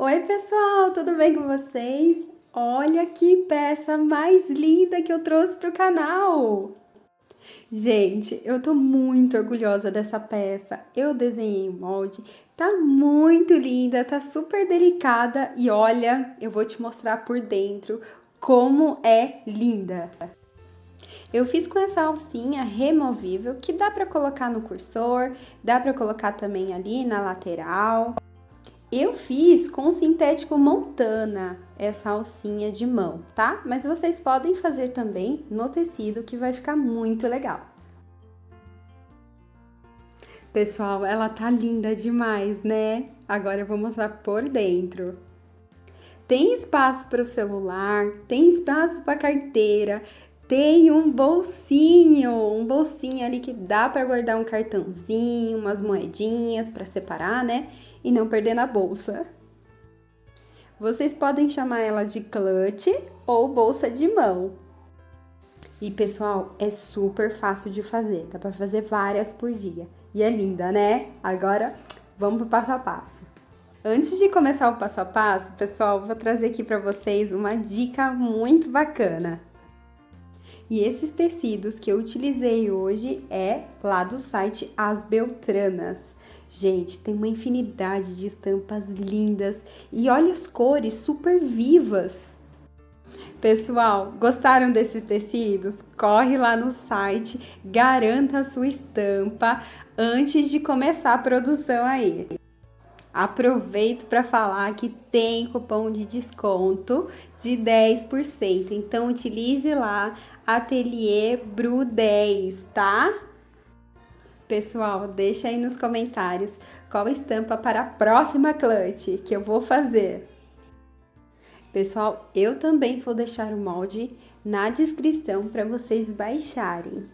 Oi, pessoal, tudo bem com vocês? Olha que peça mais linda que eu trouxe para o canal! Gente, eu tô muito orgulhosa dessa peça. Eu desenhei o molde, tá muito linda, tá super delicada e olha, eu vou te mostrar por dentro como é linda. Eu fiz com essa alcinha removível que dá para colocar no cursor, dá para colocar também ali na lateral. Eu fiz com sintético Montana, essa alcinha de mão, tá? Mas vocês podem fazer também no tecido, que vai ficar muito legal. Pessoal, ela tá linda demais, né? Agora eu vou mostrar por dentro. Tem espaço para o celular, tem espaço para carteira, tem um bolsinho ali que dá para guardar um cartãozinho, umas moedinhas para separar, né? E não perder na bolsa. Vocês podem chamar ela de clutch ou bolsa de mão. E pessoal, é super fácil de fazer, dá para fazer várias por dia. E é linda, né? Agora vamos pro passo a passo. Antes de começar o passo a passo, pessoal, vou trazer aqui para vocês uma dica muito bacana. E esses tecidos que eu utilizei hoje é lá do site As Beltranas. Gente, tem uma infinidade de estampas lindas e olha as cores super vivas. Pessoal, gostaram desses tecidos? Corre lá no site, garanta a sua estampa antes de começar a produção aí. Aproveito para falar que tem cupom de desconto de 10%, então utilize lá Ateliê Bru 10, tá? Pessoal, deixa aí nos comentários qual estampa para a próxima clutch que eu vou fazer. Pessoal, eu também vou deixar o molde na descrição para vocês baixarem.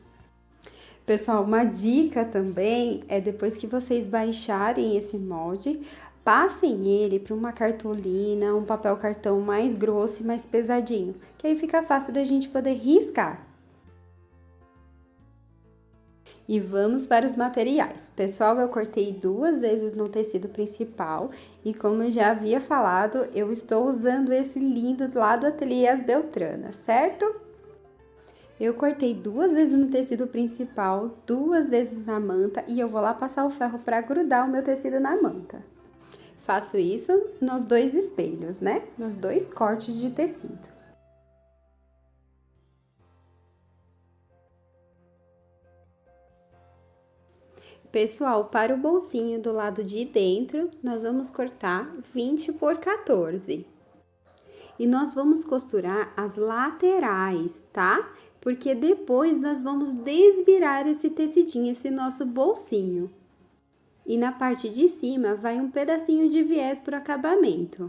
Pessoal, uma dica também é depois que vocês baixarem esse molde, passem ele para uma cartolina, um papel cartão mais grosso e mais pesadinho, que aí fica fácil da gente poder riscar. E vamos para os materiais. Pessoal, eu cortei 2 vezes no tecido principal e como eu já havia falado, eu estou usando esse lindo lá do Ateliê As Beltranas, certo? Eu cortei 2 vezes no tecido principal, 2 vezes na manta e eu vou lá passar o ferro para grudar o meu tecido na manta. Faço isso nos 2 espelhos, né? Nos 2 cortes de tecido. Pessoal, para o bolsinho do lado de dentro, nós vamos cortar 20 por 14. E nós vamos costurar as laterais, tá? Porque depois nós vamos desvirar esse tecidinho, esse nosso bolsinho. E na parte de cima vai um pedacinho de viés por acabamento.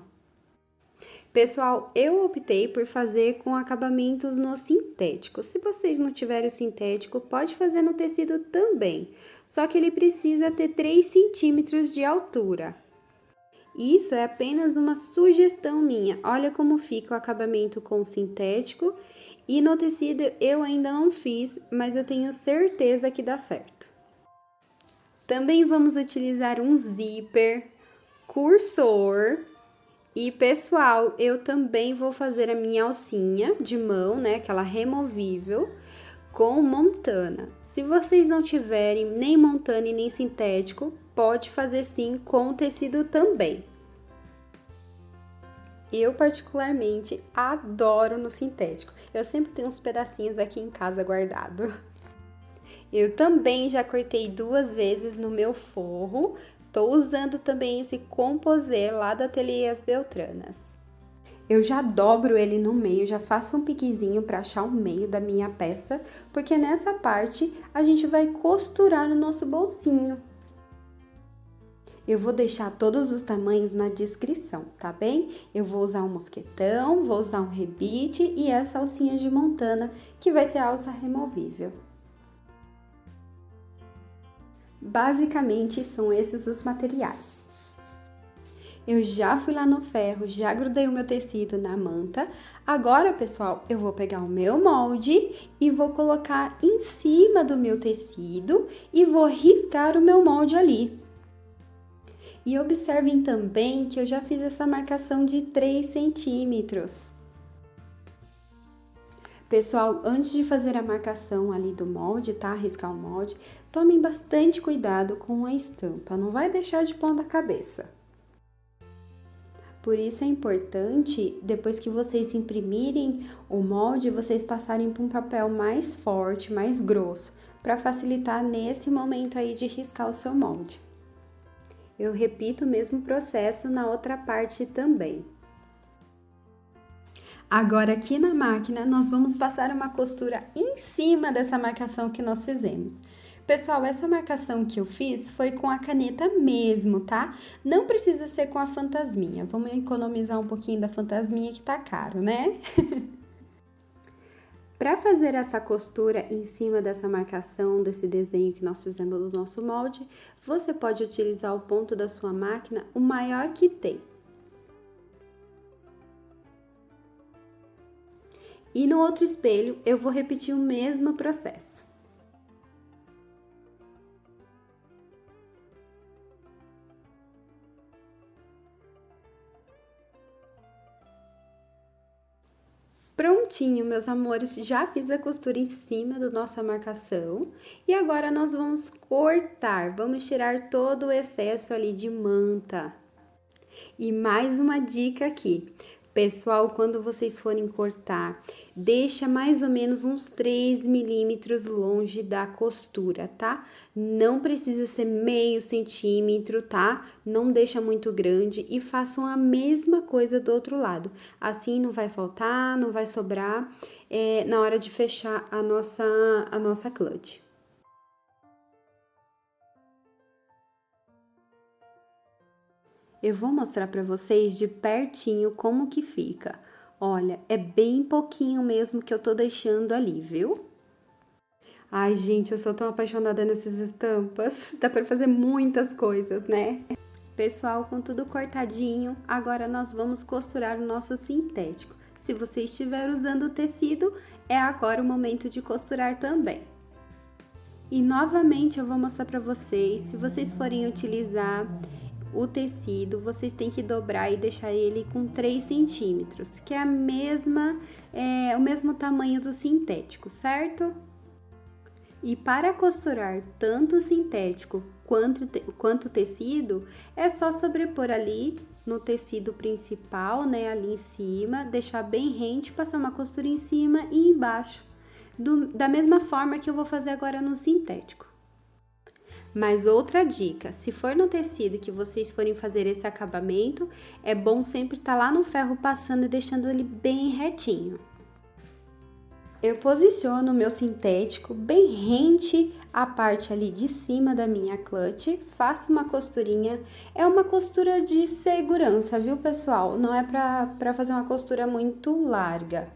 Pessoal, eu optei por fazer com acabamentos no sintético. Se vocês não tiverem o sintético, pode fazer no tecido também. Só que ele precisa ter 3 centímetros de altura. Isso é apenas uma sugestão minha. Olha como fica o acabamento com sintético. E no tecido eu ainda não fiz, mas eu tenho certeza que dá certo. Também vamos utilizar um zíper, cursor e, pessoal, eu também vou fazer a minha alcinha de mão, né, aquela removível, com montana. Se vocês não tiverem nem montana e nem sintético, pode fazer sim com tecido também. Eu particularmente adoro no sintético. Eu sempre tenho uns pedacinhos aqui em casa guardado. Eu também já cortei 2 vezes no meu forro. Tô usando também esse composê lá do Ateliê As Beltranas. Eu já dobro ele no meio, já faço um piquezinho para achar o meio da minha peça, porque nessa parte a gente vai costurar no nosso bolsinho. Eu vou deixar todos os tamanhos na descrição, tá bem? Eu vou usar um mosquetão, vou usar um rebite e essa alcinha de montana, que vai ser a alça removível. Basicamente, são esses os materiais. Eu já fui lá no ferro, já grudei o meu tecido na manta. Agora, pessoal, eu vou pegar o meu molde e vou colocar em cima do meu tecido e vou riscar o meu molde ali. E observem também que eu já fiz essa marcação de 3 centímetros. Pessoal, antes de fazer a marcação ali do molde, tá? Riscar o molde, tomem bastante cuidado com a estampa, não vai deixar de ponta cabeça. Por isso é importante, depois que vocês imprimirem o molde, vocês passarem por um papel mais forte, mais grosso, para facilitar nesse momento aí de riscar o seu molde. Eu repito o mesmo processo na outra parte também. Agora, aqui na máquina, nós vamos passar uma costura em cima dessa marcação que nós fizemos. Pessoal, essa marcação que eu fiz foi com a caneta mesmo, tá? Não precisa ser com a fantasminha. Vamos economizar um pouquinho da fantasminha que tá caro, né? Para fazer essa costura em cima dessa marcação, desse desenho que nós fizemos do nosso molde, você pode utilizar o ponto da sua máquina, o maior que tem. E no outro espelho, eu vou repetir o mesmo processo. Prontinho, meus amores, já fiz a costura em cima da nossa marcação e agora nós vamos cortar, vamos tirar todo o excesso ali de manta. E mais uma dica aqui, pessoal, quando vocês forem cortar, deixa mais ou menos uns 3 milímetros longe da costura, tá? Não precisa ser meio centímetro, tá? Não deixa muito grande e façam a mesma coisa do outro lado. Assim não vai faltar, não vai sobrar na hora de fechar a nossa clutch. Eu vou mostrar para vocês de pertinho como que fica. Olha, é bem pouquinho mesmo que eu tô deixando ali, viu? Ai, gente, eu sou tão apaixonada nessas estampas. Dá para fazer muitas coisas, né? Pessoal, com tudo cortadinho, agora nós vamos costurar o nosso sintético. Se você estiver usando o tecido, é agora o momento de costurar também. E novamente eu vou mostrar para vocês, se vocês forem utilizar o tecido, vocês têm que dobrar e deixar ele com 3 centímetros, que é o mesmo tamanho do sintético, certo? E para costurar tanto o sintético quanto o tecido, é só sobrepor ali no tecido principal, né, ali em cima, deixar bem rente, passar uma costura em cima e embaixo, da mesma forma que eu vou fazer agora no sintético. Mas outra dica, se for no tecido que vocês forem fazer esse acabamento, é bom sempre estar lá no ferro passando e deixando ele bem retinho. Eu posiciono o meu sintético bem rente à parte ali de cima da minha clutch, faço uma costurinha, é uma costura de segurança, viu pessoal? Não é para fazer uma costura muito larga.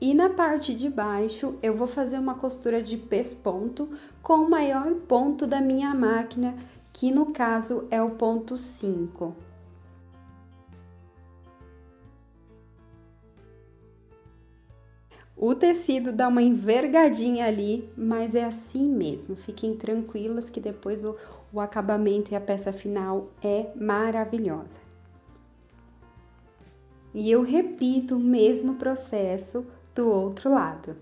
E na parte de baixo, eu vou fazer uma costura de pesponto com o maior ponto da minha máquina, que no caso é o ponto 5. O tecido dá uma envergadinha ali, mas é assim mesmo. Fiquem tranquilas que depois o acabamento e a peça final é maravilhosa. E eu repito o mesmo processo do outro lado.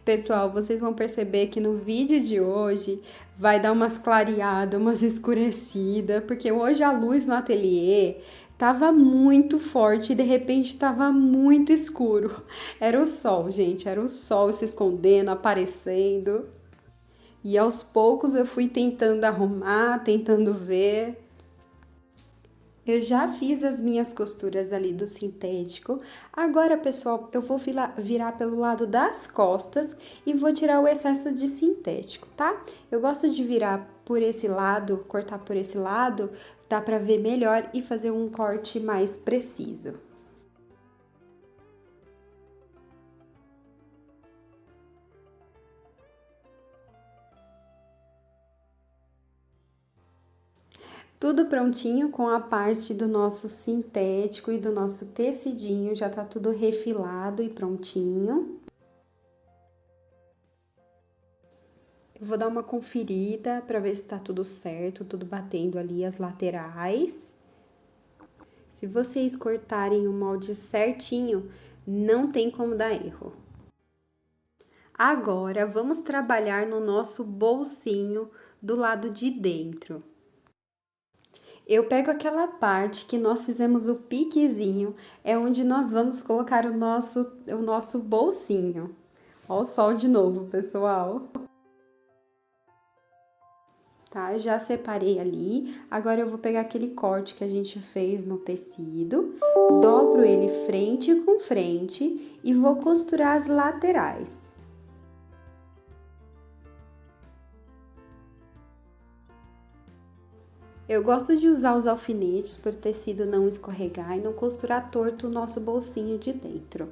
Pessoal, vocês vão perceber que no vídeo de hoje vai dar umas clareadas, umas escurecidas, porque hoje a luz no ateliê tava muito forte e de repente tava muito escuro. Era o sol, gente, era o sol se escondendo, aparecendo. E aos poucos eu fui tentando arrumar, tentando ver. Eu já fiz as minhas costuras ali do sintético. Agora, pessoal, eu vou virar pelo lado das costas e vou tirar o excesso de sintético, tá? Eu gosto de virar por esse lado, cortar por esse lado, dá pra ver melhor e fazer um corte mais preciso. Tudo prontinho com a parte do nosso sintético e do nosso tecidinho, já tá tudo refilado e prontinho. Eu vou dar uma conferida para ver se tá tudo certo, tudo batendo ali as laterais. Se vocês cortarem o molde certinho, não tem como dar erro. Agora, vamos trabalhar no nosso bolsinho do lado de dentro. Eu pego aquela parte que nós fizemos o piquezinho, é onde nós vamos colocar o nosso bolsinho. Ó o sol de novo, pessoal. Tá, eu já separei ali. Agora eu vou pegar aquele corte que a gente fez no tecido, dobro ele frente com frente e vou costurar as laterais. Eu gosto de usar os alfinetes para o tecido não escorregar e não costurar torto o nosso bolsinho de dentro.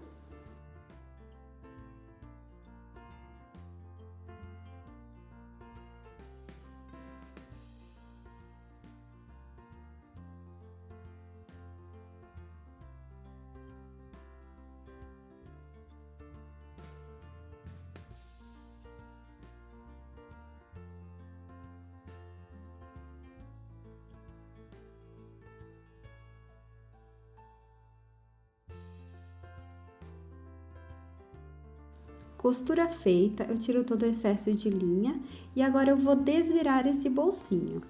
Costura feita, eu tiro todo o excesso de linha e agora eu vou desvirar esse bolsinho.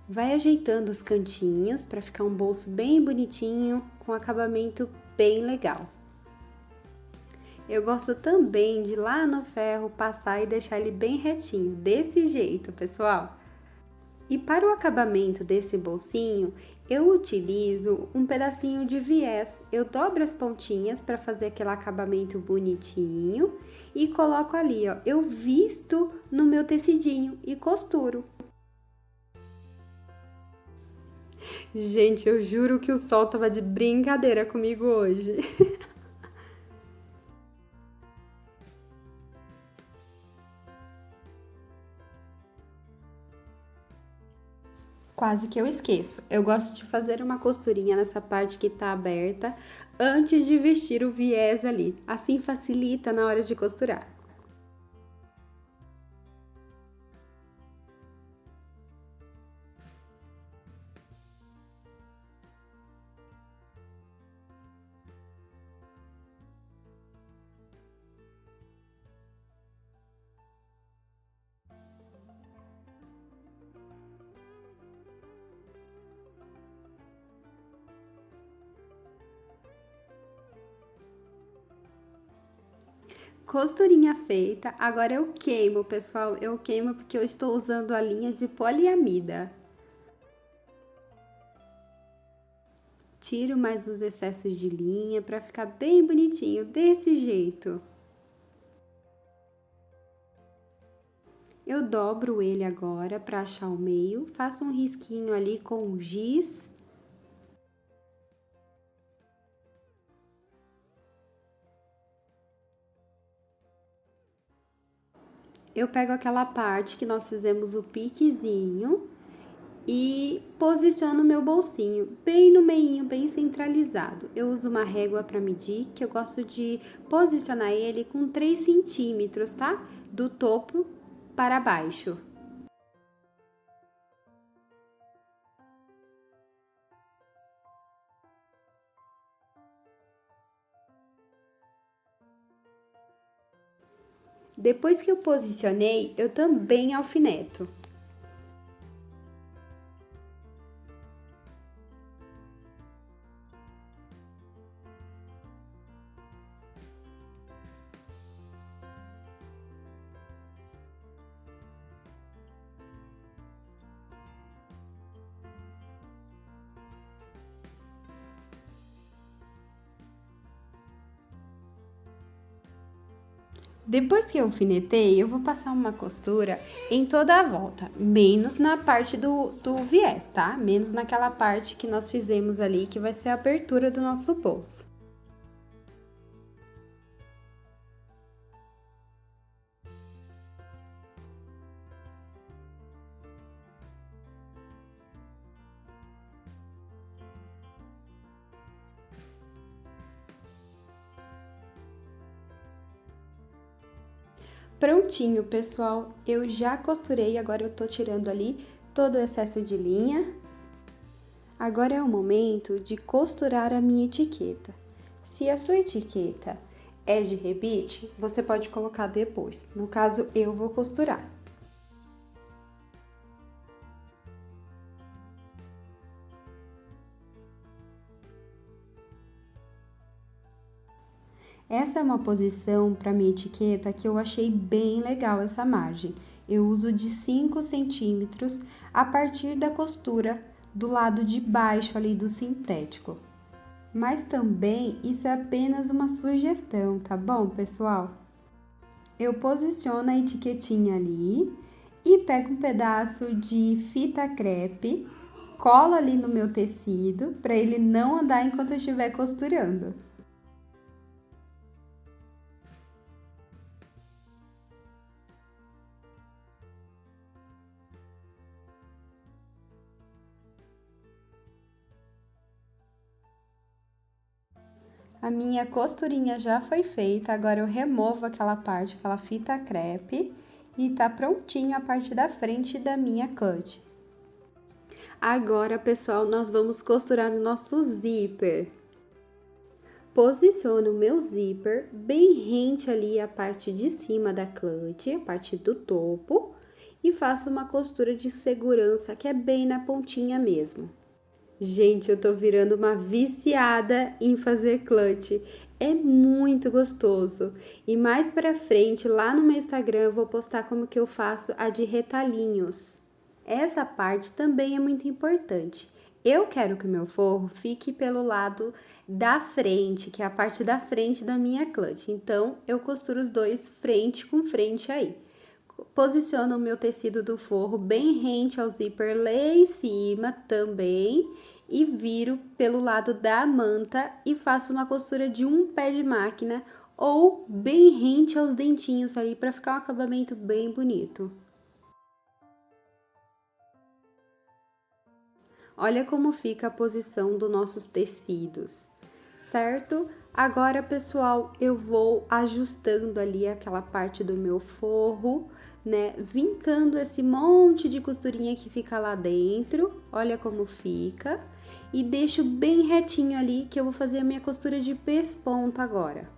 Vai ajeitando os cantinhos para ficar um bolso bem bonitinho, com acabamento bem legal. Eu gosto também de lá no ferro passar e deixar ele bem retinho, desse jeito, pessoal. E para o acabamento desse bolsinho, eu utilizo um pedacinho de viés. Eu dobro as pontinhas para fazer aquele acabamento bonitinho e coloco ali, ó. Eu visto no meu tecidinho e costuro. Gente, eu juro que o sol tava de brincadeira comigo hoje. Quase que eu esqueço. Eu gosto de fazer uma costurinha nessa parte que tá aberta antes de vestir o viés ali. Assim facilita na hora de costurar. Costurinha feita, agora eu queimo, pessoal. Eu queimo porque eu estou usando a linha de poliamida. Tiro mais os excessos de linha para ficar bem bonitinho, desse jeito. Eu dobro ele agora para achar o meio, faço um risquinho ali com o giz. Eu pego aquela parte que nós fizemos o piquezinho e posiciono meu bolsinho bem no meinho, bem centralizado. Eu uso uma régua para medir, que eu gosto de posicionar ele com 3 centímetros, tá? Do topo para baixo. Depois que eu posicionei, eu também alfineto. Depois que eu alfinetei, eu vou passar uma costura em toda a volta, menos na parte do viés, tá? Menos naquela parte que nós fizemos ali, que vai ser a abertura do nosso bolso. Prontinho, pessoal, eu já costurei, agora eu tô tirando ali todo o excesso de linha. Agora é o momento de costurar a minha etiqueta. Se a sua etiqueta é de rebite, você pode colocar depois. No caso, eu vou costurar. Essa é uma posição para minha etiqueta que eu achei bem legal essa margem. Eu uso de 5 centímetros a partir da costura do lado de baixo ali do sintético. Mas também isso é apenas uma sugestão, tá bom, pessoal? Eu posiciono a etiquetinha ali e pego um pedaço de fita crepe, colo ali no meu tecido para ele não andar enquanto eu estiver costurando. A minha costurinha já foi feita, agora eu removo aquela parte, aquela fita crepe e tá prontinho a parte da frente da minha clutch. Agora, pessoal, nós vamos costurar o nosso zíper. Posiciono o meu zíper bem rente ali a parte de cima da clutch, a parte do topo, e faço uma costura de segurança que é bem na pontinha mesmo. Gente, eu tô virando uma viciada em fazer clutch. É muito gostoso. E mais pra frente, lá no meu Instagram, eu vou postar como que eu faço a de retalhinhos. Essa parte também é muito importante. Eu quero que o meu forro fique pelo lado da frente, que é a parte da frente da minha clutch. Então, eu costuro os dois frente com frente aí. Posiciono o meu tecido do forro bem rente ao zíper lá em cima também e viro pelo lado da manta e faço uma costura de um pé de máquina ou bem rente aos dentinhos aí para ficar um acabamento bem bonito. Olha como fica a posição dos nossos tecidos, certo? Agora, pessoal, eu vou ajustando ali aquela parte do meu forro, né? Vincando esse monte de costurinha que fica lá dentro, olha como fica. E deixo bem retinho ali que eu vou fazer a minha costura de pesponta agora.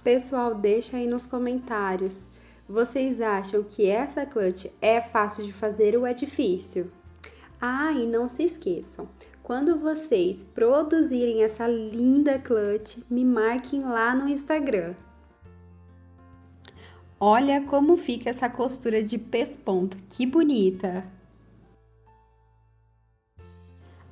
Pessoal, deixa aí nos comentários. Vocês acham que essa clutch é fácil de fazer ou é difícil? Ah, e não se esqueçam, quando vocês produzirem essa linda clutch, me marquem lá no Instagram. Olha como fica essa costura de pesponto, que bonita!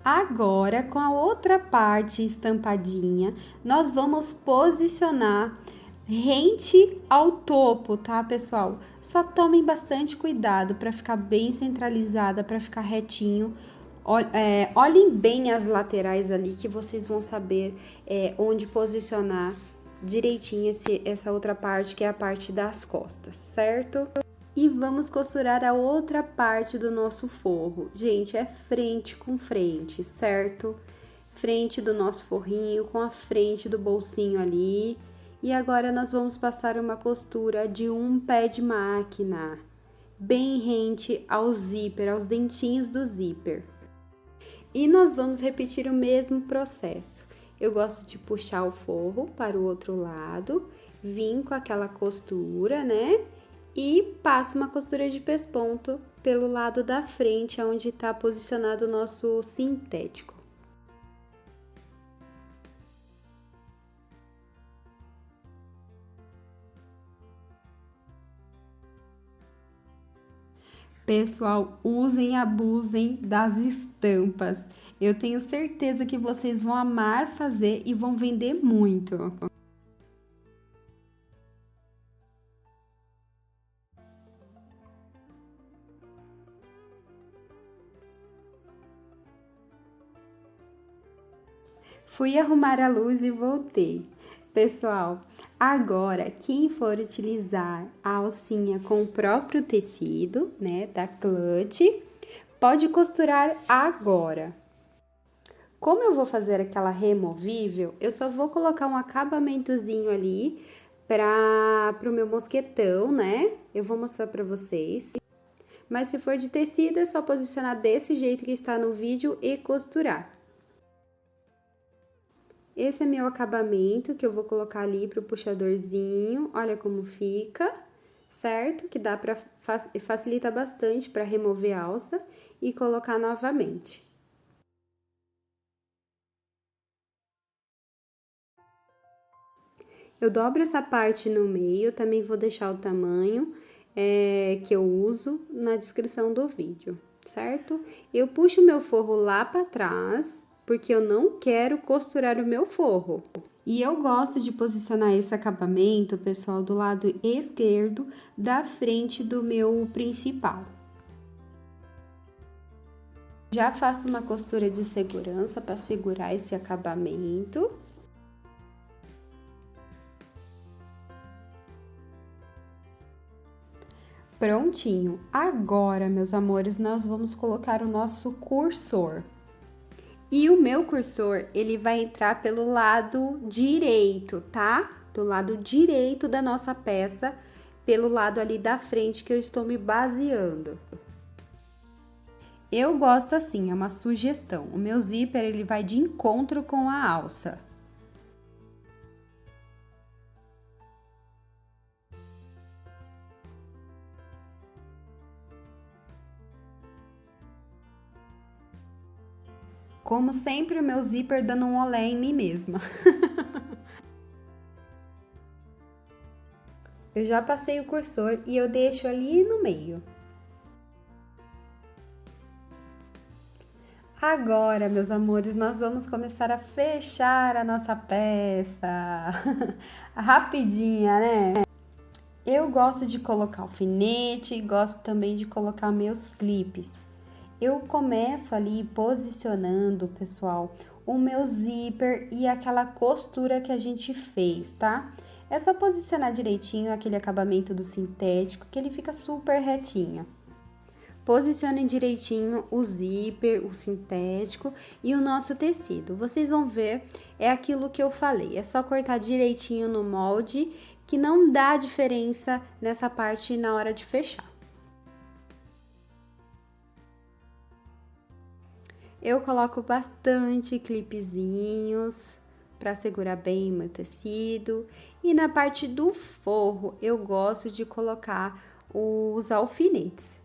Agora, com a outra parte estampadinha, nós vamos posicionar rente ao topo, tá, pessoal? Só tomem bastante cuidado para ficar bem centralizada, para ficar retinho. Olhem bem as laterais ali que vocês vão saber onde posicionar direitinho essa outra parte, que é a parte das costas, certo? E vamos costurar a outra parte do nosso forro. Gente, é frente com frente, certo? Frente do nosso forrinho com a frente do bolsinho ali. E agora nós vamos passar uma costura de um pé de máquina, bem rente ao zíper, aos dentinhos do zíper. E nós vamos repetir o mesmo processo. Eu gosto de puxar o forro para o outro lado, vim com aquela costura, né? E passo uma costura de pesponto pelo lado da frente, onde está posicionado o nosso sintético. Pessoal, usem e abusem das estampas. Eu tenho certeza que vocês vão amar fazer e vão vender muito. Fui arrumar a luz e voltei. Pessoal, agora quem for utilizar a alcinha com o próprio tecido, né, da clutch, pode costurar agora. Como eu vou fazer aquela removível, eu só vou colocar um acabamentozinho ali para o meu mosquetão, né? Eu vou mostrar para vocês. Mas se for de tecido, é só posicionar desse jeito que está no vídeo e costurar. Esse é meu acabamento que eu vou colocar ali pro puxadorzinho. Olha como fica, certo? Que dá para facilita bastante para remover a alça e colocar novamente. Eu dobro essa parte no meio, também vou deixar o tamanho que eu uso na descrição do vídeo, certo? Eu puxo o meu forro lá para trás, porque eu não quero costurar o meu forro. E eu gosto de posicionar esse acabamento, pessoal, do lado esquerdo da frente do meu principal. Já faço uma costura de segurança para segurar esse acabamento. Prontinho! Agora, meus amores, nós vamos colocar o nosso cursor. E o meu cursor, ele vai entrar pelo lado direito, tá? Do lado direito da nossa peça, pelo lado ali da frente que eu estou me baseando. Eu gosto assim, é uma sugestão. O meu zíper, ele vai de encontro com a alça. Como sempre, o meu zíper dando um olé em mim mesma. Eu já passei o cursor e eu deixo ali no meio. Agora, meus amores, nós vamos começar a fechar a nossa peça. Rapidinha, né? Eu gosto de colocar alfinete e gosto também de colocar meus clipes. Eu começo ali posicionando, pessoal, o meu zíper e aquela costura que a gente fez, tá? É só posicionar direitinho aquele acabamento do sintético, que ele fica super retinho. Posicionem direitinho o zíper, o sintético e o nosso tecido. Vocês vão ver, é aquilo que eu falei. É só cortar direitinho no molde, que não dá diferença nessa parte na hora de fechar. Eu coloco bastante clipezinhos para segurar bem meu tecido. E na parte do forro, eu gosto de colocar os alfinetes.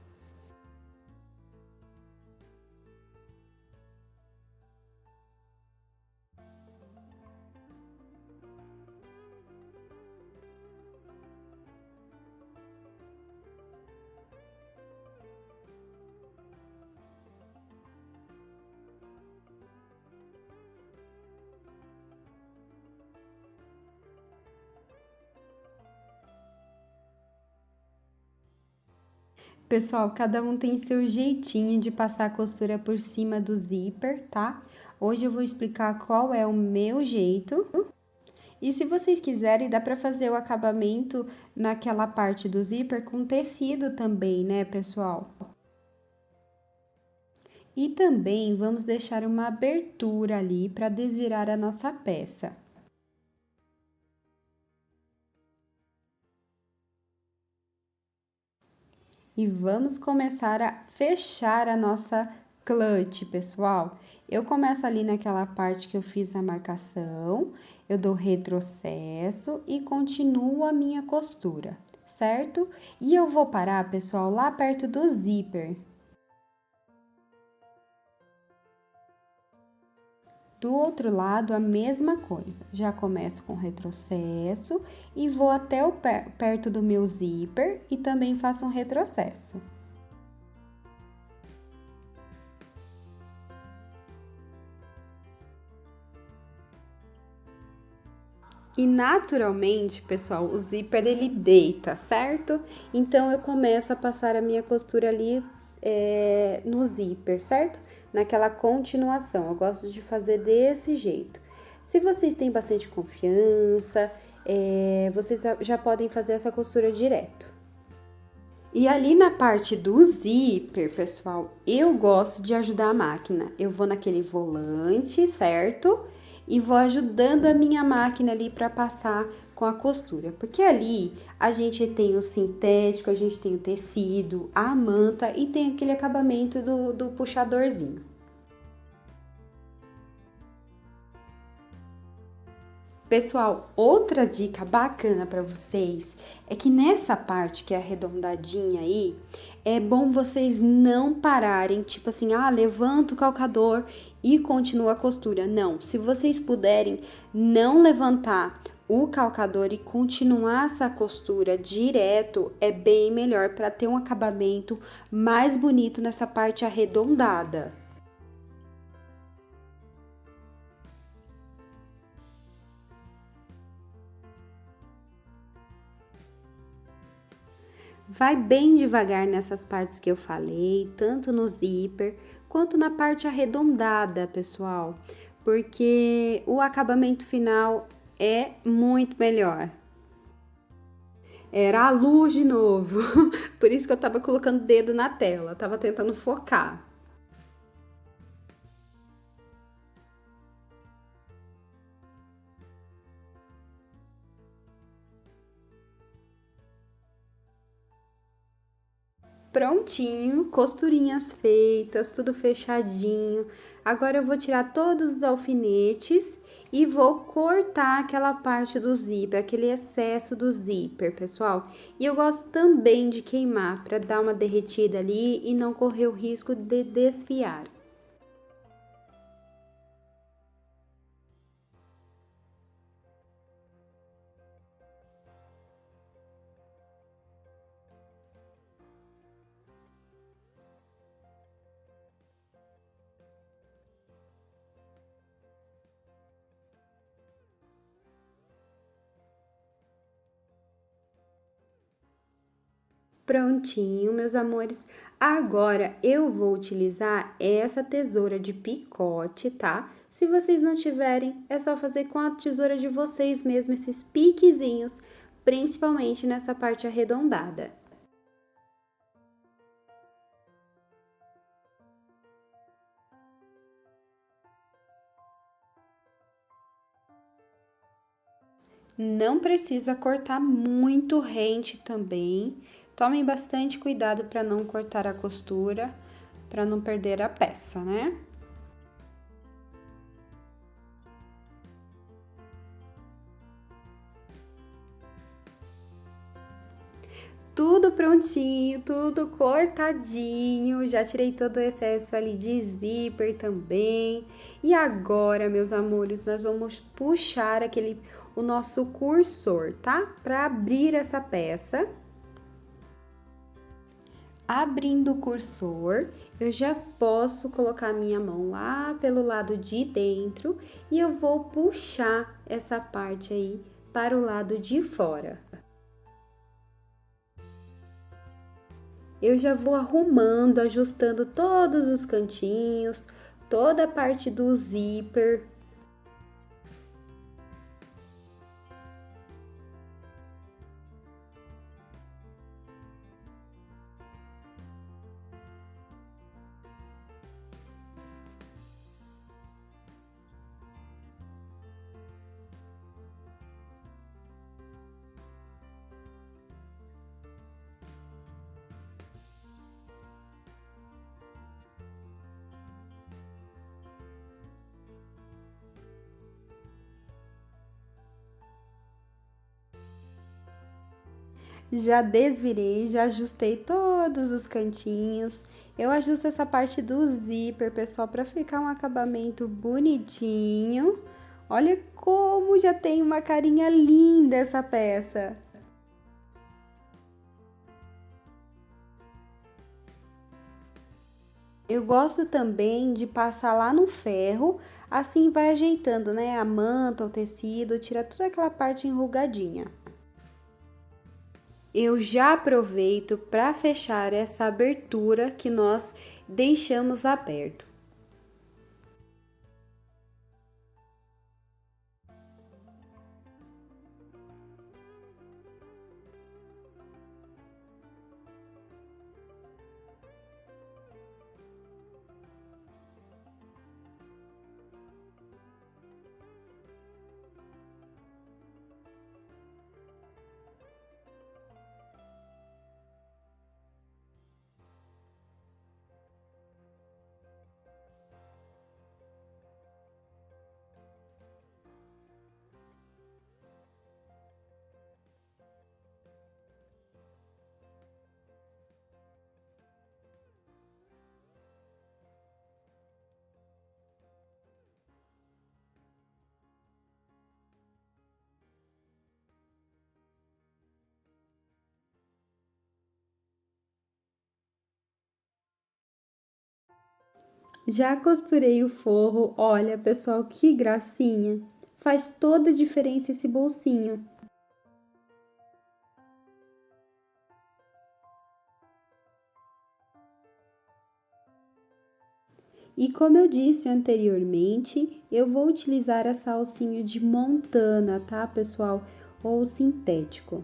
Pessoal, cada um tem seu jeitinho de passar a costura por cima do zíper, tá? Hoje eu vou explicar qual é o meu jeito. E se vocês quiserem, dá pra fazer o acabamento naquela parte do zíper com tecido também, né, pessoal? E também vamos deixar uma abertura ali para desvirar a nossa peça. E vamos começar a fechar a nossa clutch, pessoal. Eu começo ali naquela parte que eu fiz a marcação, eu dou retrocesso e continuo a minha costura, certo? E eu vou parar, pessoal, lá perto do zíper. Do outro lado, a mesma coisa. Já começo com retrocesso e vou até perto do meu zíper e também faço um retrocesso. E naturalmente, pessoal, o zíper ele deita, certo? Então, eu começo a passar a minha costura ali no zíper, certo? Naquela continuação, eu gosto de fazer desse jeito. Se vocês têm bastante confiança, vocês já podem fazer essa costura direto. E ali na parte do zíper, pessoal, eu gosto de ajudar a máquina. Eu vou naquele volante, certo? E vou ajudando a minha máquina ali para passar com a costura, porque ali a gente tem o sintético, a gente tem o tecido, a manta e tem aquele acabamento do puxadorzinho. Pessoal, outra dica bacana para vocês é que nessa parte que é arredondadinha aí, é bom vocês não pararem, tipo assim, levanta o calcador e continua a costura. Não, se vocês puderem não levantar o calcador e continuar essa costura direto, é bem melhor para ter um acabamento mais bonito nessa parte arredondada. Vai bem devagar nessas partes que eu falei, tanto no zíper quanto na parte arredondada, pessoal, porque o acabamento final é muito melhor. Era a luz de novo, por isso que eu tava colocando o dedo na tela, tava tentando focar. Prontinho, costurinhas feitas, tudo fechadinho. Agora eu vou tirar todos os alfinetes e vou cortar aquela parte do zíper, aquele excesso do zíper, pessoal. E eu gosto também de queimar para dar uma derretida ali e não correr o risco de desfiar. Prontinho, meus amores. Agora eu vou utilizar essa tesoura de picote, tá? Se vocês não tiverem, é só fazer com a tesoura de vocês mesmo, esses piquezinhos, principalmente nessa parte arredondada. Não precisa cortar muito rente também. Tomem bastante cuidado para não cortar a costura, para não perder a peça, né? Tudo prontinho, tudo cortadinho. Já tirei todo o excesso ali de zíper também. E agora, meus amores, nós vamos puxar o nosso cursor, tá? Para abrir essa peça. Abrindo o cursor, eu já posso colocar minha mão lá pelo lado de dentro e eu vou puxar essa parte aí para o lado de fora. Eu já vou arrumando, ajustando todos os cantinhos, toda a parte do zíper. Já desvirei, já ajustei todos os cantinhos. Eu ajusto essa parte do zíper, pessoal, para ficar um acabamento bonitinho. Olha como já tem uma carinha linda essa peça. Eu gosto também de passar lá no ferro, assim vai ajeitando, né? A manta, o tecido, tira toda aquela parte enrugadinha. Eu já aproveito para fechar essa abertura que nós deixamos aberto. Já costurei o forro, olha pessoal, que gracinha! Faz toda a diferença esse bolsinho. E como eu disse anteriormente, eu vou utilizar essa alcinha de montana, tá pessoal? Ou sintético.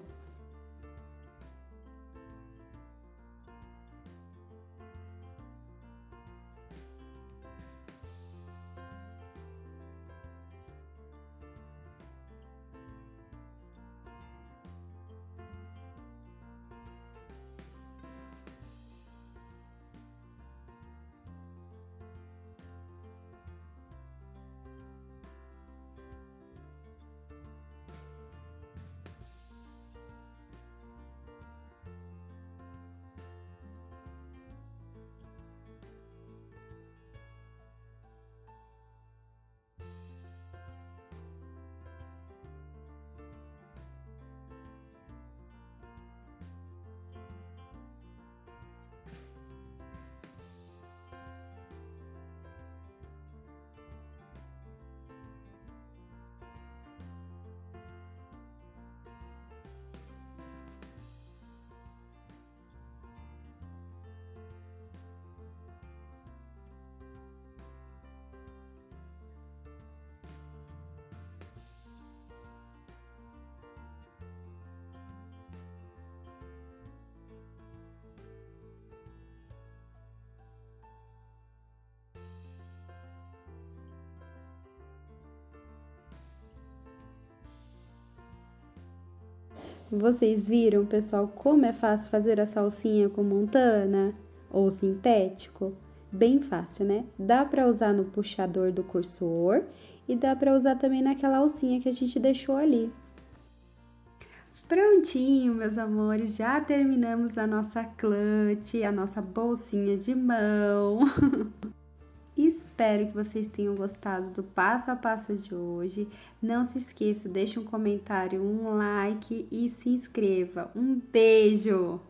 Vocês viram, pessoal, como é fácil fazer a salsinha com montana ou sintético? Bem fácil, né? Dá para usar no puxador do cursor e dá para usar também naquela alcinha que a gente deixou ali. Prontinho, meus amores, já terminamos a nossa clutch, a nossa bolsinha de mão. Espero que vocês tenham gostado do passo a passo de hoje. Não se esqueça, deixe um comentário, um like e se inscreva. Um beijo!